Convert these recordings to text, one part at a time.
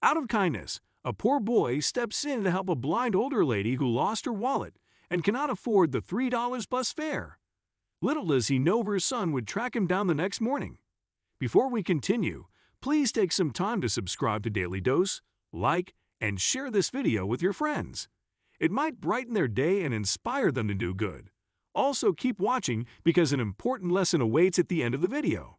Out of kindness, a poor boy steps in to help a blind older lady who lost her wallet and cannot afford the $3 bus fare. Little does he know her son would track him down the next morning. Before we continue, please take some time to subscribe to Daily Dose, like, and share this video with your friends. It might brighten their day and inspire them to do good. Also, keep watching because an important lesson awaits at the end of the video.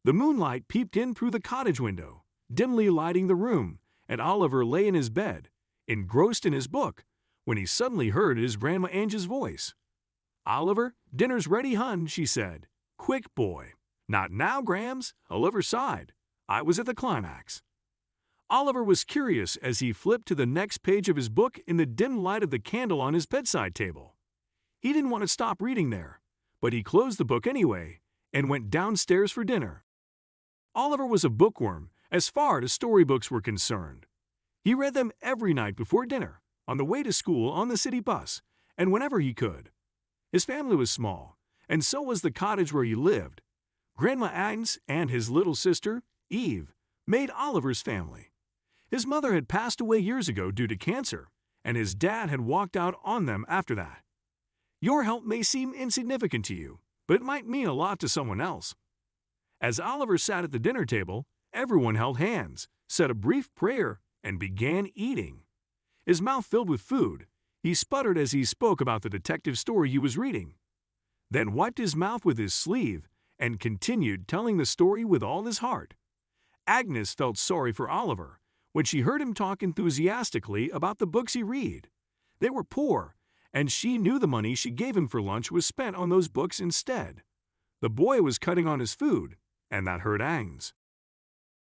The moonlight peeped in through the cottage window, dimly lighting the room, and Oliver lay in his bed, engrossed in his book, when he suddenly heard his Grandma Ange's voice. "Oliver, dinner's ready, hun," she said. "Quick, boy." "Not now, Grams," Oliver sighed. "I was at the climax." Oliver was curious as he flipped to the next page of his book in the dim light of the candle on his bedside table. He didn't want to stop reading there, but he closed the book anyway and went downstairs for dinner. Oliver was a bookworm as far as storybooks were concerned. He read them every night before dinner, on the way to school on the city bus, and whenever he could. His family was small, and so was the cottage where he lived. Grandma Agnes and his little sister, Eve, made Oliver's family. His mother had passed away years ago due to cancer, and his dad had walked out on them after that. Your help may seem insignificant to you, but it might mean a lot to someone else. As Oliver sat at the dinner table, everyone held hands, said a brief prayer, and began eating. His mouth filled with food, he sputtered as he spoke about the detective story he was reading, then wiped his mouth with his sleeve and continued telling the story with all his heart. Agnes felt sorry for Oliver when she heard him talk enthusiastically about the books he read. They were poor, and she knew the money she gave him for lunch was spent on those books instead. The boy was cutting on his food, and that hurt Agnes.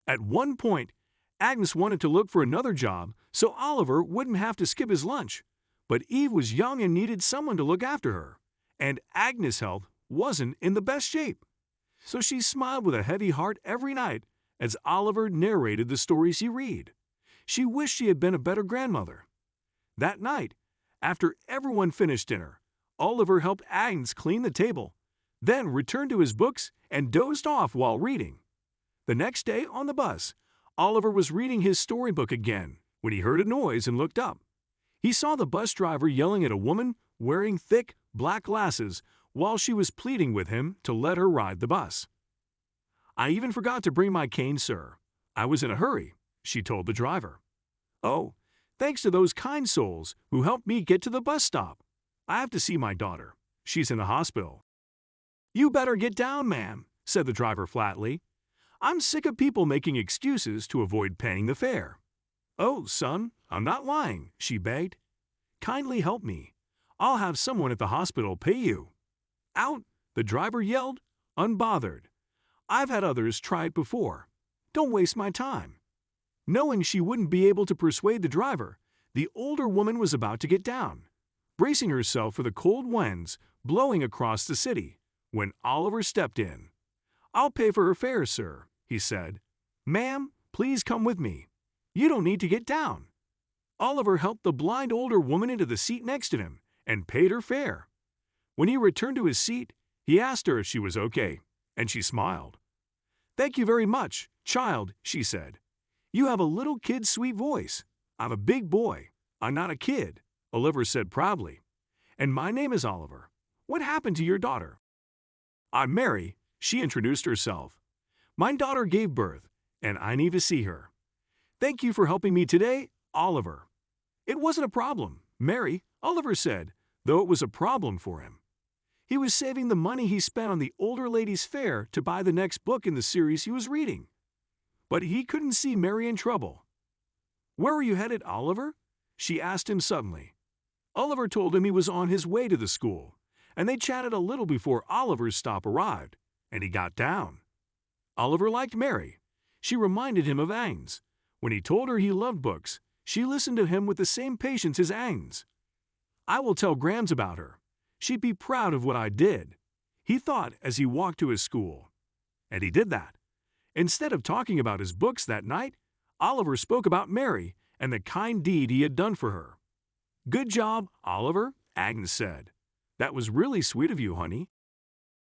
At one point, Agnes wanted to look for another job so Oliver wouldn't have to skip his lunch, but Eve was young and needed someone to look after her, and Agnes' health wasn't in the best shape. So she smiled with a heavy heart every night as Oliver narrated the stories he read. She wished she had been a better grandmother. That night, after everyone finished dinner, Oliver helped Agnes clean the table, then returned to his books and dozed off while reading. The next day on the bus, Oliver was reading his storybook again when he heard a noise and looked up. He saw the bus driver yelling at a woman wearing thick, black glasses while she was pleading with him to let her ride the bus. "I even forgot to bring my cane, sir. I was in a hurry," she told the driver. "Oh, thanks to those kind souls who helped me get to the bus stop. I have to see my daughter. She's in the hospital." "You better get down, ma'am," said the driver flatly. "I'm sick of people making excuses to avoid paying the fare." "Oh, son, I'm not lying," she begged. "Kindly help me. I'll have someone at the hospital pay you." "Out!" the driver yelled, unbothered. "I've had others try it before. Don't waste my time." Knowing she wouldn't be able to persuade the driver, the older woman was about to get down, bracing herself for the cold winds blowing across the city, when Oliver stepped in. "I'll pay for her fare, sir," he said. "Ma'am, please come with me. You don't need to get down." Oliver helped the blind older woman into the seat next to him and paid her fare. When he returned to his seat, he asked her if she was okay, and she smiled. "Thank you very much, child," she said. "You have a little kid's sweet voice. I'm a big boy. I'm not a kid," Oliver said proudly. "And my name is Oliver. What happened to your daughter?" "I'm Mary," she introduced herself. "My daughter gave birth, and I need to see her. Thank you for helping me today, Oliver." "It wasn't a problem, Mary," Oliver said, though it was a problem for him. He was saving the money he spent on the older lady's fare to buy the next book in the series he was reading. But he couldn't see Mary in trouble. "Where are you headed, Oliver?" she asked him suddenly. Oliver told him he was on his way to the school, and they chatted a little before Oliver's stop arrived, and he got down. Oliver liked Mary. She reminded him of Agnes. When he told her he loved books, she listened to him with the same patience as Agnes. "I will tell Grams about her. She'd be proud of what I did," he thought as he walked to his school. And he did that. Instead of talking about his books that night, Oliver spoke about Mary and the kind deed he had done for her. "Good job, Oliver," Agnes said. "That was really sweet of you, honey."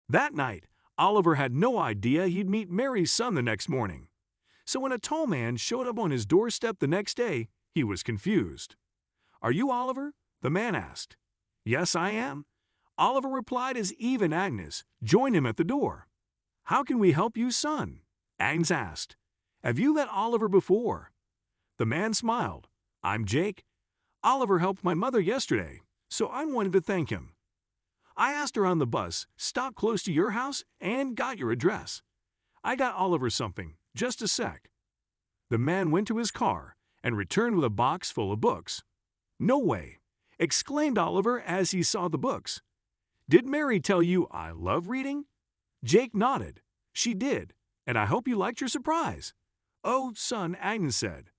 That night, Oliver had no idea he'd meet Mary's son the next morning. So when a tall man showed up on his doorstep the next day, he was confused. "Are you Oliver?" the man asked. "Yes, I am," Oliver replied as Eve and Agnes joined him at the door. "How can we help you, son?" Agnes asked. "Have you met Oliver before?" The man smiled. "I'm Jake. Oliver helped my mother yesterday, so I wanted to thank him. I asked her on the bus, stopped close to your house, and got your address. I got Oliver something. Just a sec." The man went to his car and returned with a box full of books. "No way!" exclaimed Oliver as he saw the books. "Did Mary tell you I love reading?" Jake nodded. "She did, and I hope you liked your surprise." "Oh, son," Agnes said,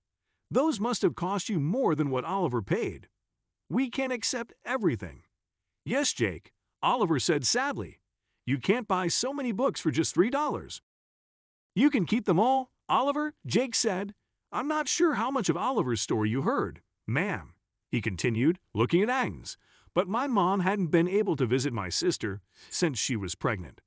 "those must have cost you more than what Oliver paid. We can't accept everything." "Yes, Jake," Oliver said sadly. "You can't buy so many books for just $3. "You can keep them all, Oliver," Jake said. "I'm not sure how much of Oliver's story you heard, ma'am," he continued, looking at Agnes, "but my mom hadn't been able to visit my sister since she was pregnant.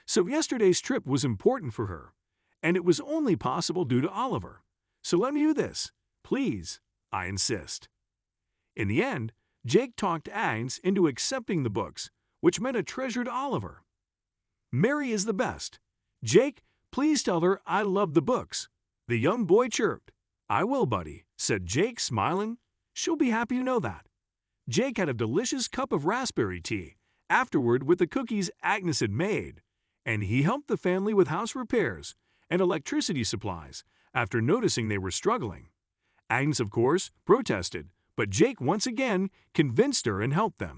So yesterday's trip was important for her, and it was only possible due to Oliver. So let me do this, please, I insist." In the end, Jake talked Agnes into accepting the books, which meant a treasure to Oliver. "Mary is the best. Jake, please tell her I love the books." The young boy chirped. "I will, buddy," said Jake, smiling. "She'll be happy to know that." Jake had a delicious cup of raspberry tea afterward with the cookies Agnes had made, and he helped the family with house repairs and electricity supplies after noticing they were struggling. Agnes, of course, protested, but Jake once again convinced her and helped them.